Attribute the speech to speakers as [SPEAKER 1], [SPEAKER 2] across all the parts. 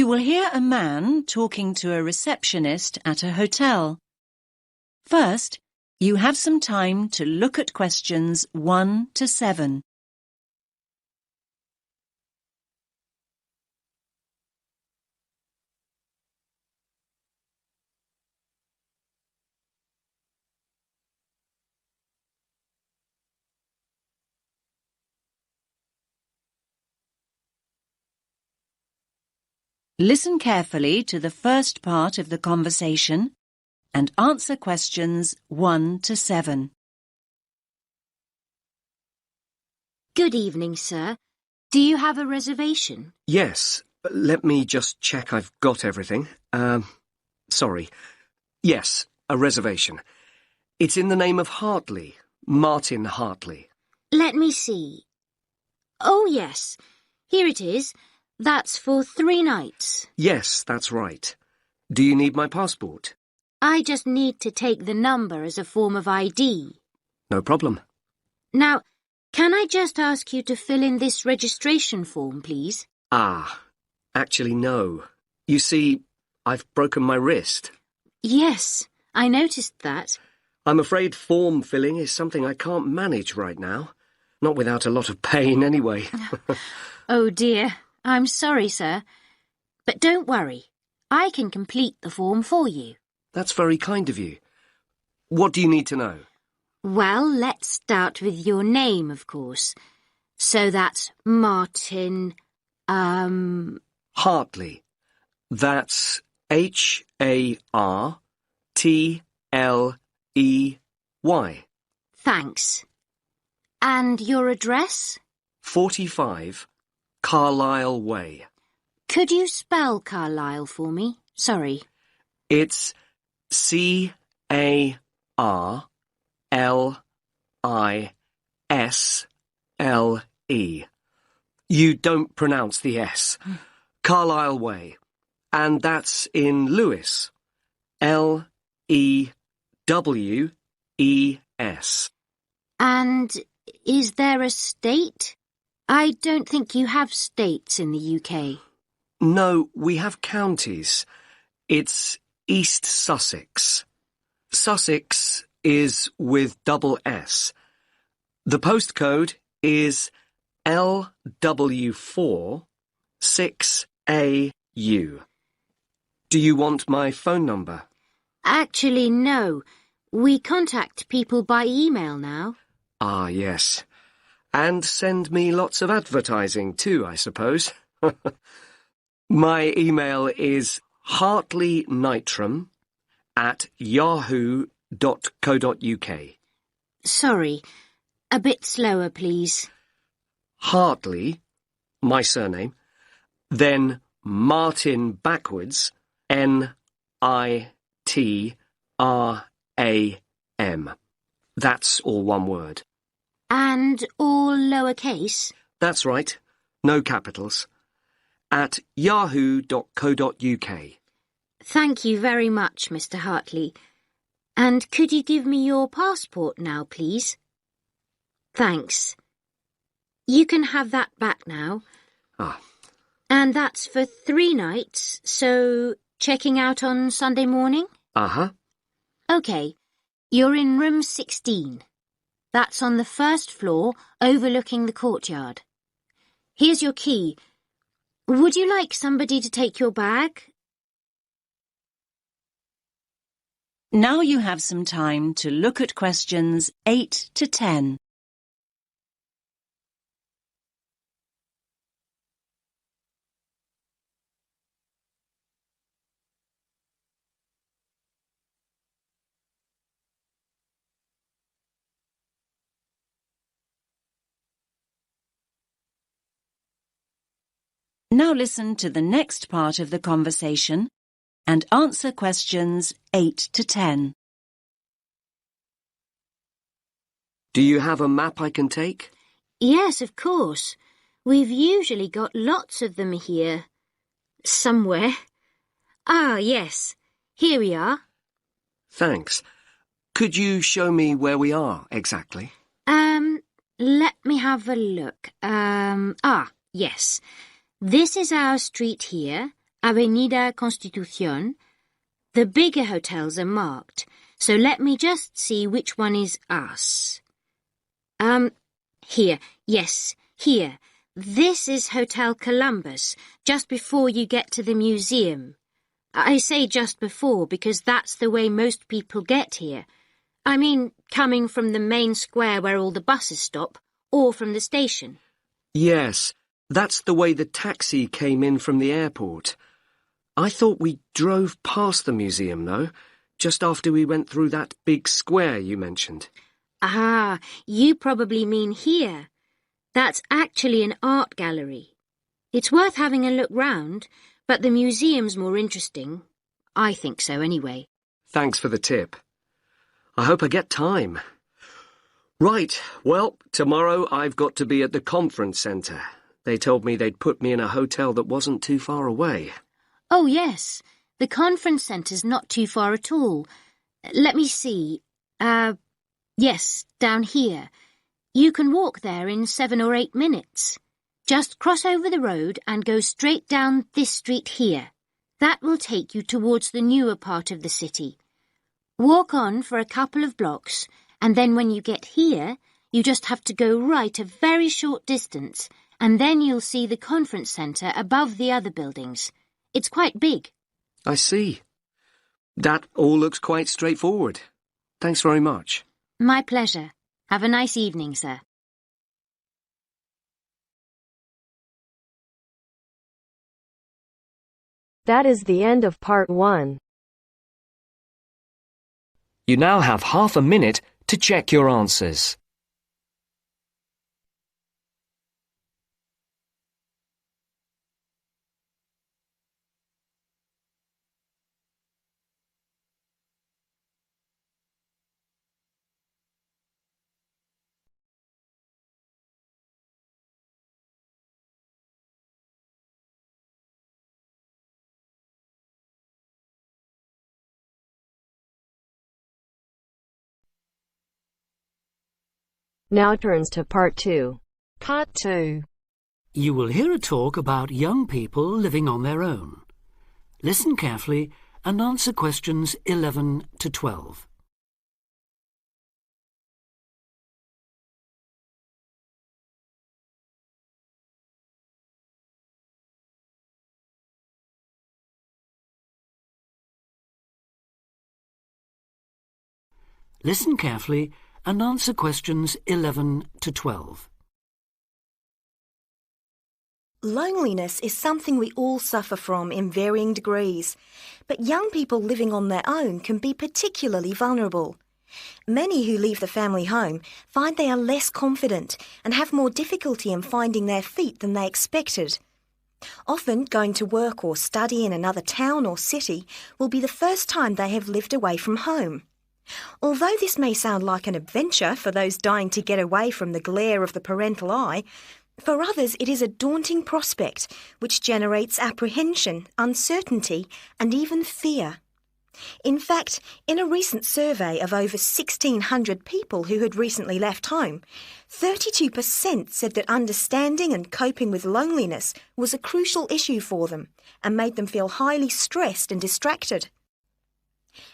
[SPEAKER 1] You will hear a man talking to a receptionist at a hotel. First, you have some time to look at questions 1 to 7. Listen carefully to the first part of the conversation and answer questions 1 to 7.
[SPEAKER 2] Good evening, sir. Do you have a reservation?
[SPEAKER 3] Yes. Let me just check I've got everything. Sorry. Yes, a reservation. It's in the name of Hartley, Martin Hartley.
[SPEAKER 2] Let me see. Oh, yes. Here it is. That's for 3 nights.
[SPEAKER 3] Yes, that's right. Do you need my passport?
[SPEAKER 2] I just need to take the number as a form of ID.
[SPEAKER 3] No problem.
[SPEAKER 2] Now, can I just ask you to fill in this registration form, please?
[SPEAKER 3] Actually, no. You see, I've broken my wrist.
[SPEAKER 2] Yes, I noticed that.
[SPEAKER 3] I'm afraid form filling is something I can't manage right now. Not without a lot of pain, anyway.
[SPEAKER 2] Oh, dear. I'm sorry, sir. But don't worry. I can complete the form for you.
[SPEAKER 3] That's very kind of you. What do you need to know?
[SPEAKER 2] Well, let's start with your name, of course. So that's Martin,
[SPEAKER 3] Hartley. That's Hartley.
[SPEAKER 2] Thanks. And your address?
[SPEAKER 3] 45 Carlisle Way.
[SPEAKER 2] Could you spell Carlisle for me? Sorry.
[SPEAKER 3] It's Carlisle. You don't pronounce the S. Carlisle Way. And that's in Lewes. Lewes.
[SPEAKER 2] And is there a state? I don't think you have states in the UK.
[SPEAKER 3] No, we have counties. It's East Sussex. Sussex is with double S. The postcode is LW4 6AU. Do you want my phone number?
[SPEAKER 2] Actually, no. We contact people by email now.
[SPEAKER 3] Ah, yes. And send me lots of advertising too, I suppose. My email is hartleynitram@yahoo.co.uk.
[SPEAKER 2] Sorry. A bit slower, please.
[SPEAKER 3] Hartley, my surname, then Martin backwards, NITRAM. That's all one word.
[SPEAKER 2] And all lowercase?
[SPEAKER 3] That's right. No capitals. At yahoo.co.uk.
[SPEAKER 2] Thank you very much, Mr. Hartley. And could you give me your passport now, please? Thanks. You can have that back now. And that's for 3 nights, so checking out on Sunday morning?
[SPEAKER 3] Uh-huh.
[SPEAKER 2] OK. You're in room 16. That's on the first floor, overlooking the courtyard. Here's your key. Would you like somebody to take your bag?
[SPEAKER 1] Now you have some time to look at questions 8 to 10. Now listen to the next part of the conversation and answer questions 8 to 10.
[SPEAKER 3] Do you have a map I can take?
[SPEAKER 2] Yes, of course. We've usually got lots of them here. Somewhere. Ah, yes. Here we are.
[SPEAKER 3] Thanks. Could you show me where we are exactly?
[SPEAKER 2] Let me have a look. Yes. This is our street here, Avenida Constitución. The bigger hotels are marked, so let me just see which one is us. Here. Yes, here. This is Hotel Columbus, just before you get to the museum. I say just before because that's the way most people get here. I mean, coming from the main square where all the buses stop, or from the station.
[SPEAKER 3] Yes, that's the way the taxi came in from the airport. I thought we drove past the museum, though, just after we went through that big square you mentioned.
[SPEAKER 2] Ah, you probably mean here. That's actually an art gallery. It's worth having a look round, but the museum's more interesting. I think so anyway.
[SPEAKER 3] Thanks for the tip. I hope I get time. Right, well, tomorrow I've got to be at the conference centre. They told me they'd put me in a hotel that wasn't too far away.
[SPEAKER 2] Oh, yes. The conference centre's not too far at all. Let me see. Yes, down here. You can walk there in 7 or 8 minutes. Just cross over the road and go straight down this street here. That will take you towards the newer part of the city. Walk on for a couple of blocks, and then when you get here, you just have to go right a very short distance, and then you'll see the conference centre above the other buildings. It's quite big.
[SPEAKER 3] I see. That all looks quite straightforward. Thanks very much.
[SPEAKER 2] My pleasure. Have a nice evening, sir.
[SPEAKER 4] That is the end of part 1.
[SPEAKER 3] You now have half a minute to check your answers.
[SPEAKER 4] Now turns to part 2. Part 2.
[SPEAKER 5] You will hear a talk about young people living on their own. Listen carefully and answer questions 11 to 12. Listen carefully and answer questions 11 to 12.
[SPEAKER 6] Loneliness is something we all suffer from in varying degrees, but young people living on their own can be particularly vulnerable. Many who leave the family home find they are less confident and have more difficulty in finding their feet than they expected. Often, going to work or study in another town or city will be the first time they have lived away from home. Although this may sound like an adventure for those dying to get away from the glare of the parental eye, for others it is a daunting prospect which generates apprehension, uncertainty and even fear. In fact, in a recent survey of over 1,600 people who had recently left home, 32% said that understanding and coping with loneliness was a crucial issue for them and made them feel highly stressed and distracted.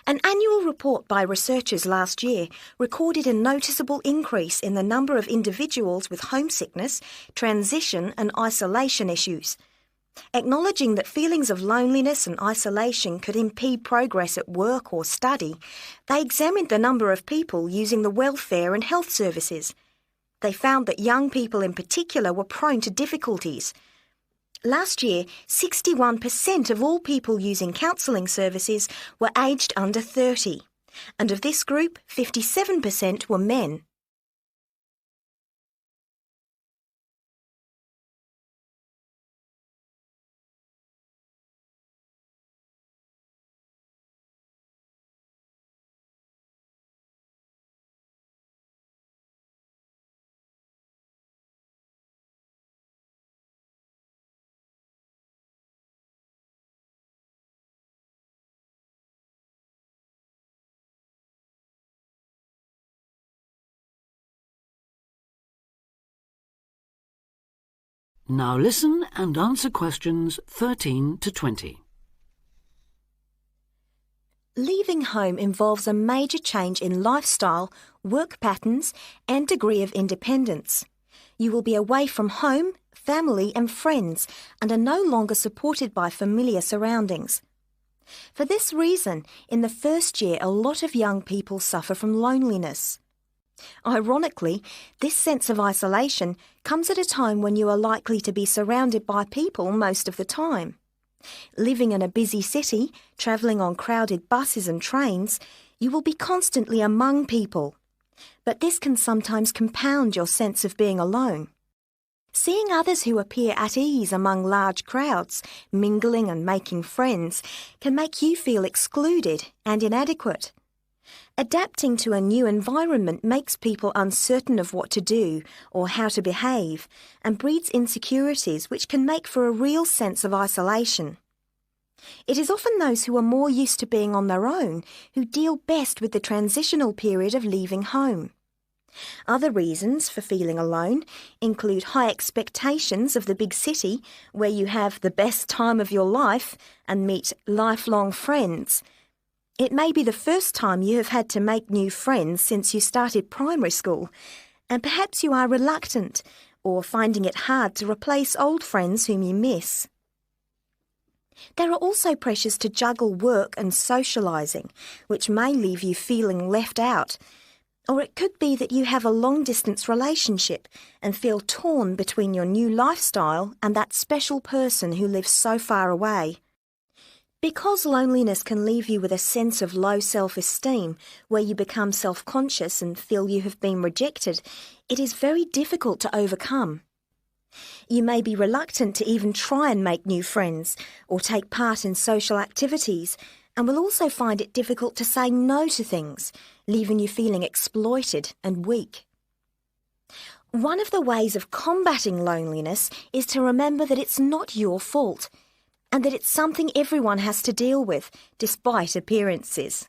[SPEAKER 6] An annual report by researchers last year recorded a noticeable increase in the number of individuals with homesickness, transition and isolation issues. Acknowledging that feelings of loneliness and isolation could impede progress at work or study, they examined the number of people using the welfare and health services. They found that young people in particular were prone to difficulties. Last year, 61% of all people using counselling services were aged under 30, and of this group, 57% were men.
[SPEAKER 5] Now listen and answer questions 13 to 20.
[SPEAKER 6] Leaving home involves a major change in lifestyle, work patterns, and degree of independence. You will be away from home, family, and friends, and are no longer supported by familiar surroundings. For this reason, in the first year, a lot of young people suffer from loneliness. Ironically, this sense of isolation comes at a time when you are likely to be surrounded by people most of the time. Living in a busy city, travelling on crowded buses and trains, you will be constantly among people. But this can sometimes compound your sense of being alone. Seeing others who appear at ease among large crowds, mingling and making friends, can make you feel excluded and inadequate. Adapting to a new environment makes people uncertain of what to do or how to behave, and breeds insecurities which can make for a real sense of isolation. It is often those who are more used to being on their own who deal best with the transitional period of leaving home. Other reasons for feeling alone include high expectations of the big city, where you have the best time of your life and meet lifelong friends. It may be the first time you have had to make new friends since you started primary school, and perhaps you are reluctant or finding it hard to replace old friends whom you miss. There are also pressures to juggle work and socialising, which may leave you feeling left out. Or it could be that you have a long-distance relationship and feel torn between your new lifestyle and that special person who lives so far away. Because loneliness can leave you with a sense of low self-esteem, where you become self-conscious and feel you have been rejected, it is very difficult to overcome. You may be reluctant to even try and make new friends or take part in social activities, and will also find it difficult to say no to things, leaving you feeling exploited and weak. One of the ways of combating loneliness is to remember that it's not your fault, and that it's something everyone has to deal with, despite appearances.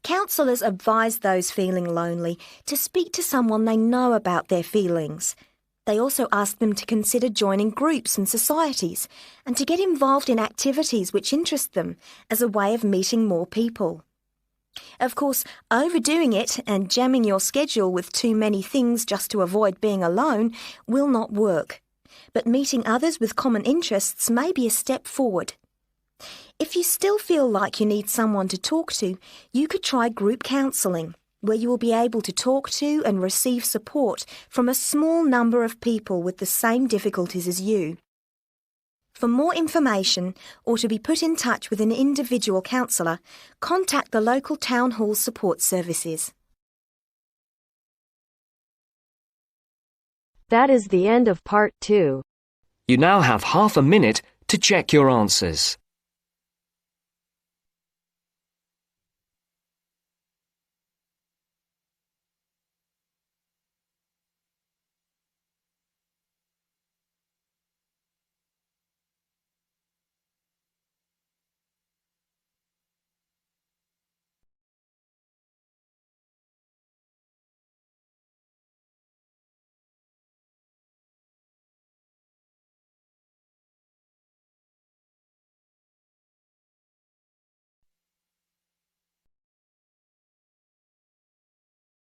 [SPEAKER 6] Counsellors advise those feeling lonely to speak to someone they know about their feelings. They also ask them to consider joining groups and societies, and to get involved in activities which interest them as a way of meeting more people. Of course, overdoing it and jamming your schedule with too many things just to avoid being alone will not work. But meeting others with common interests may be a step forward. If you still feel like you need someone to talk to, you could try group counselling, where you will be able to talk to and receive support from a small number of people with the same difficulties as you. For more information or to be put in touch with an individual counsellor, contact the local town hall support services.
[SPEAKER 4] That is the end of part 2.
[SPEAKER 3] You now have half a minute to check your answers.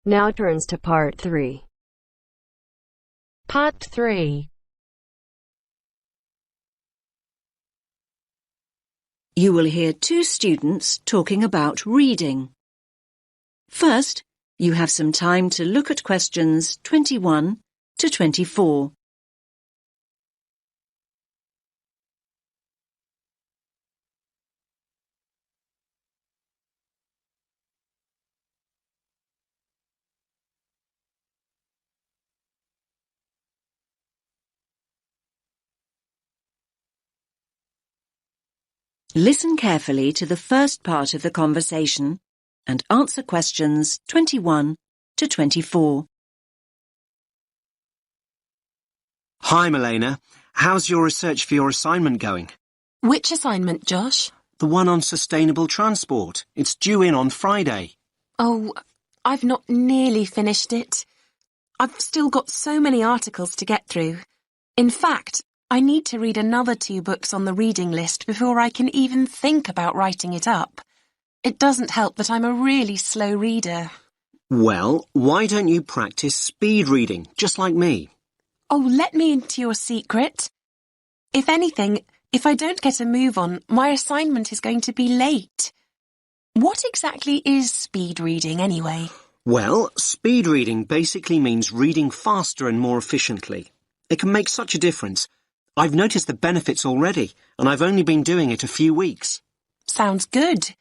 [SPEAKER 4] Now turns to part 3. Part 3.
[SPEAKER 1] You will hear two students talking about reading. First, you have some time to look at questions 21 to 24. Listen carefully to the first part of the conversation and answer questions 21 to 24.
[SPEAKER 7] Hi, Milena. How's your research for your assignment going?
[SPEAKER 8] Which assignment, Josh?
[SPEAKER 7] The one on sustainable transport. It's due in on Friday.
[SPEAKER 8] Oh, I've not nearly finished it. I've still got so many articles to get through. In fact, I need to read another 2 books on the reading list before I can even think about writing it up. it doesn't help that I'm a really slow reader.
[SPEAKER 7] Well, why don't you practice speed reading, just like me?
[SPEAKER 8] Oh, let me into your secret. If anything, if I don't get a move on, my assignment is going to be late. What exactly is speed reading, anyway?
[SPEAKER 7] Well, speed reading basically means reading faster and more efficiently. It can make such a difference. I've noticed the benefits already, and I've only been doing it a few weeks.
[SPEAKER 8] Sounds good.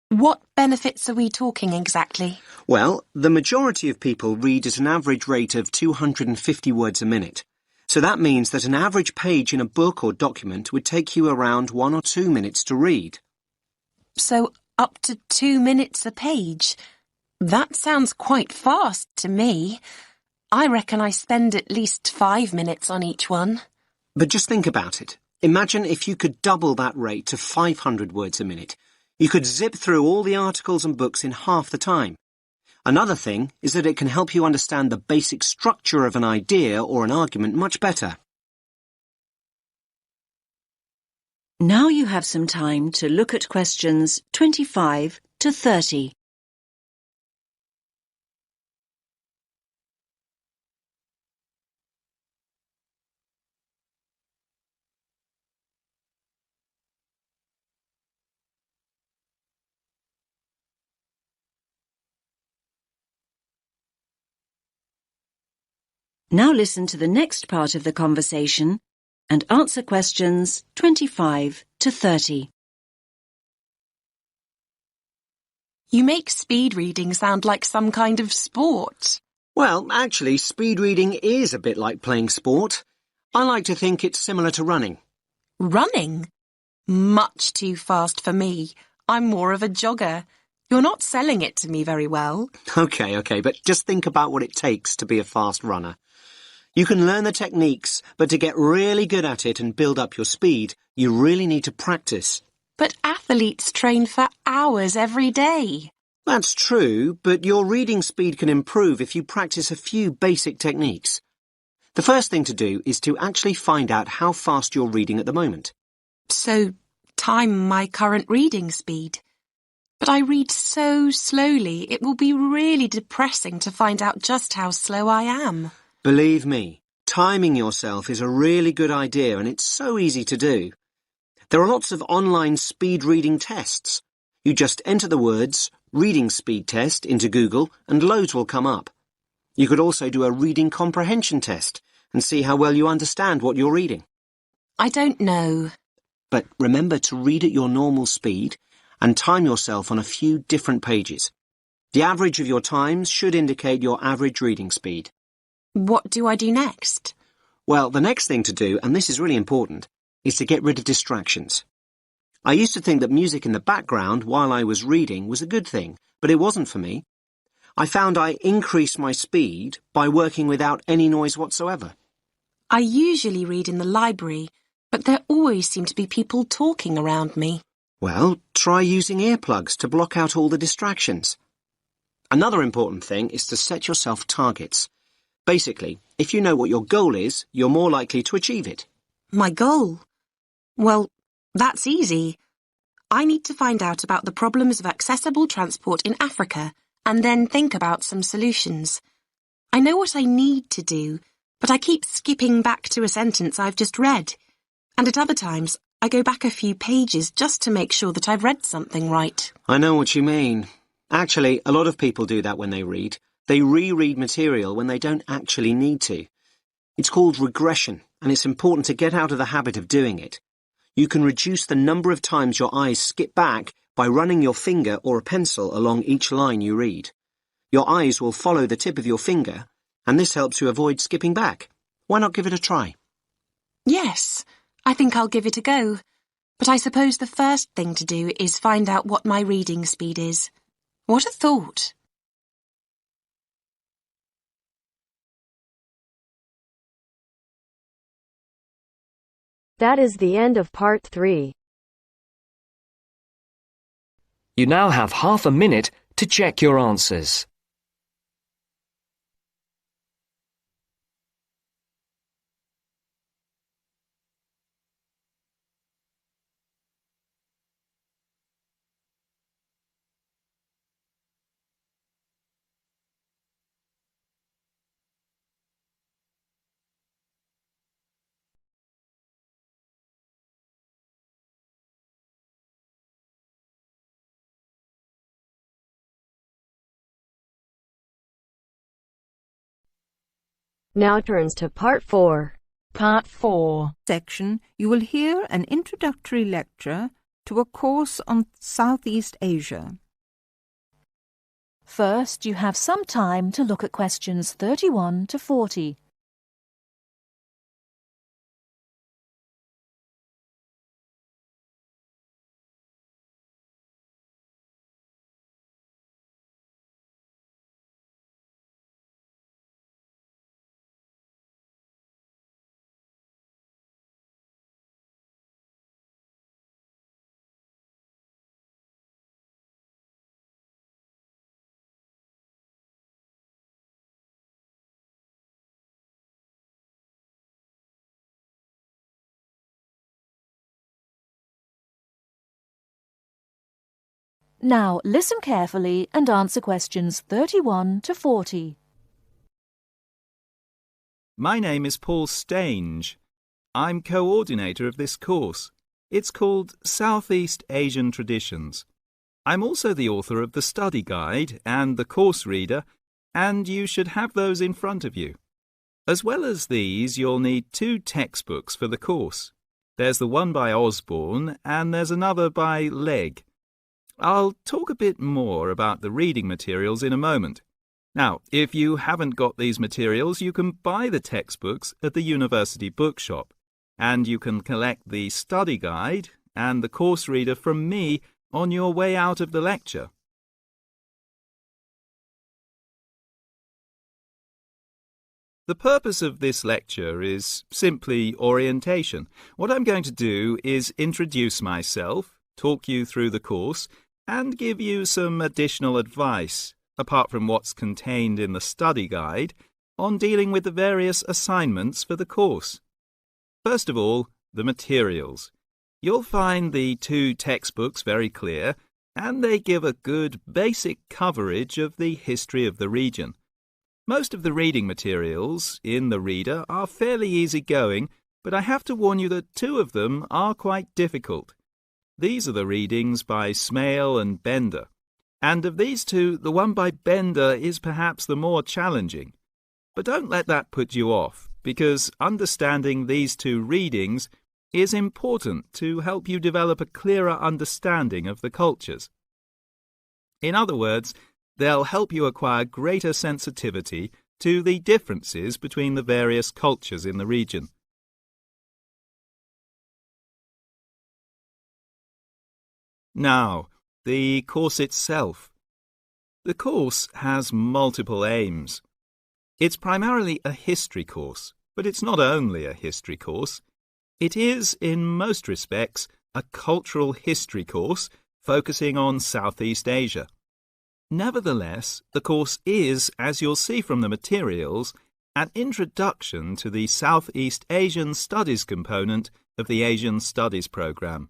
[SPEAKER 8] What benefits are we talking exactly?
[SPEAKER 7] Well, the majority of people read at an average rate of 250 words a minute. So that means that an average page in a book or document would take you around 1 or 2 minutes to read.
[SPEAKER 8] So up to 2 minutes a page. That sounds quite fast to me. I reckon I spend at least 5 minutes on each one.
[SPEAKER 7] But just think about it. Imagine if you could double that rate to 500 words a minute. You could zip through all the articles and books in half the time. Another thing is that it can help you understand the basic structure of an idea or an argument much better.
[SPEAKER 1] Now you have some time to look at questions 25 to 30. Now listen to the next part of the conversation and answer questions 25 to 30.
[SPEAKER 8] You make speed reading sound like some kind of sport.
[SPEAKER 7] Well, actually, speed reading is a bit like playing sport. I like to think it's similar to running.
[SPEAKER 8] Running? Much too fast for me. I'm more of a jogger. You're not selling it to me very well.
[SPEAKER 7] Okay, but just think about what it takes to be a fast runner. You can learn the techniques, but to get really good at it and build up your speed, you really need to practice.
[SPEAKER 8] But athletes train for hours every day.
[SPEAKER 7] That's true, but your reading speed can improve if you practice a few basic techniques. The first thing to do is to actually find out how fast you're reading at the moment.
[SPEAKER 8] So, time my current reading speed. But I read so slowly, it will be really depressing to find out just how slow I am.
[SPEAKER 7] Believe me, timing yourself is a really good idea and it's so easy to do. There are lots of online speed reading tests. You just enter the words reading speed test into Google and loads will come up. You could also do a reading comprehension test and see how well you understand what you're reading.
[SPEAKER 8] I don't know.
[SPEAKER 7] But remember to read at your normal speed and time yourself on a few different pages. The average of your times should indicate your average reading speed.
[SPEAKER 8] What do I do next?
[SPEAKER 7] Well, the next thing to do, and this is really important, is to get rid of distractions. I used to think that music in the background while I was reading was a good thing, but it wasn't for me. I found I increased my speed by working without any noise whatsoever.
[SPEAKER 8] I usually read in the library, but there always seem to be people talking around me.
[SPEAKER 7] Well, try using earplugs to block out all the distractions. Another important thing is to set yourself targets. Basically, if you know what your goal is, you're more likely to achieve it.
[SPEAKER 8] My goal? Well, that's easy. I need to find out about the problems of accessible transport in Africa and then think about some solutions. I know what I need to do, but I keep skipping back to a sentence I've just read. And at other times, I go back a few pages just to make sure that I've read something right.
[SPEAKER 7] I know what you mean. Actually, a lot of people do that when they read. They reread material when they don't actually need to. It's called regression, and it's important to get out of the habit of doing it. You can reduce the number of times your eyes skip back by running your finger or a pencil along each line you read. Your eyes will follow the tip of your finger, and this helps you avoid skipping back. Why not give it a try?
[SPEAKER 8] Yes, I think I'll give it a go. But I suppose the first thing to do is find out what my reading speed is. What a thought!
[SPEAKER 4] That is the end of part 3.
[SPEAKER 3] You now have half a minute to check your answers.
[SPEAKER 4] Now turns to Part 4.
[SPEAKER 9] Part 4 section, you will hear an introductory lecture to a course on Southeast Asia.
[SPEAKER 1] First, you have some time to look at questions 31 to 40. Now listen carefully and answer questions 31 to 40.
[SPEAKER 10] My name is Paul Stange. I'm coordinator of this course. It's called Southeast Asian Traditions. I'm also the author of the study guide and the course reader, and you should have those in front of you. As well as these, you'll need 2 textbooks for the course. There's the one by Osborne and there's another by Legg. I'll talk a bit more about the reading materials in a moment. Now, if you haven't got these materials, you can buy the textbooks at the university bookshop, and you can collect the study guide and the course reader from me on your way out of the lecture. The purpose of this lecture is simply orientation. What I'm going to do is introduce myself, talk you through the course, and give you some additional advice, apart from what's contained in the study guide, on dealing with the various assignments for the course. First of all, the materials. You'll find the 2 textbooks very clear, and they give a good basic coverage of the history of the region. Most of the reading materials in the reader are fairly easy-going, but I have to warn you that 2 of them are quite difficult. These are the readings by Smale and Bender, and of these 2, the one by Bender is perhaps the more challenging. But don't let that put you off, because understanding these 2 readings is important to help you develop a clearer understanding of the cultures. In other words, they'll help you acquire greater sensitivity to the differences between the various cultures in the region. Now, the course itself. The course has multiple aims. It's primarily a history course, but it's not only a history course. It is, in most respects, a cultural history course focusing on Southeast Asia. Nevertheless, the course is, as you'll see from the materials, an introduction to the Southeast Asian Studies component of the Asian Studies program.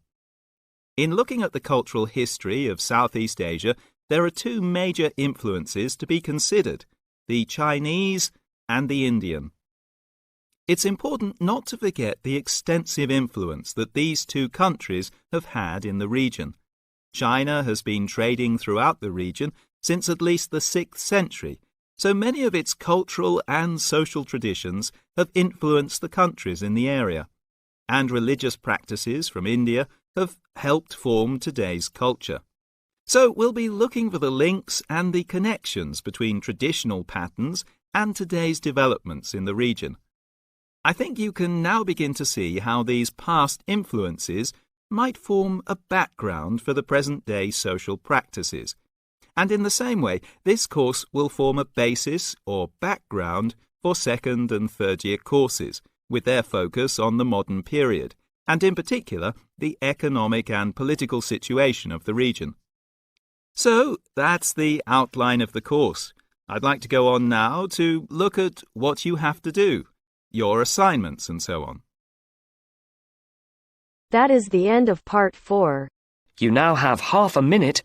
[SPEAKER 10] In looking at the cultural history of Southeast Asia, there are 2 major influences to be considered, the Chinese and the Indian. It's important not to forget the extensive influence that these 2 countries have had in the region. China has been trading throughout the region since at least the 6th century, so many of its cultural and social traditions have influenced the countries in the area, and religious practices from India have helped form today's culture. So we'll be looking for the links and the connections between traditional patterns and today's developments in the region. I think you can now begin to see how these past influences might form a background for the present-day social practices. And in the same way, this course will form a basis or background for 2nd and 3rd year courses, with their focus on the modern period, and in particular, the economic and political situation of the region. So, that's the outline of the course. I'd like to go on now to look at what you have to do, your assignments and so on.
[SPEAKER 4] That is the end of Part 4.
[SPEAKER 3] You now have half a minute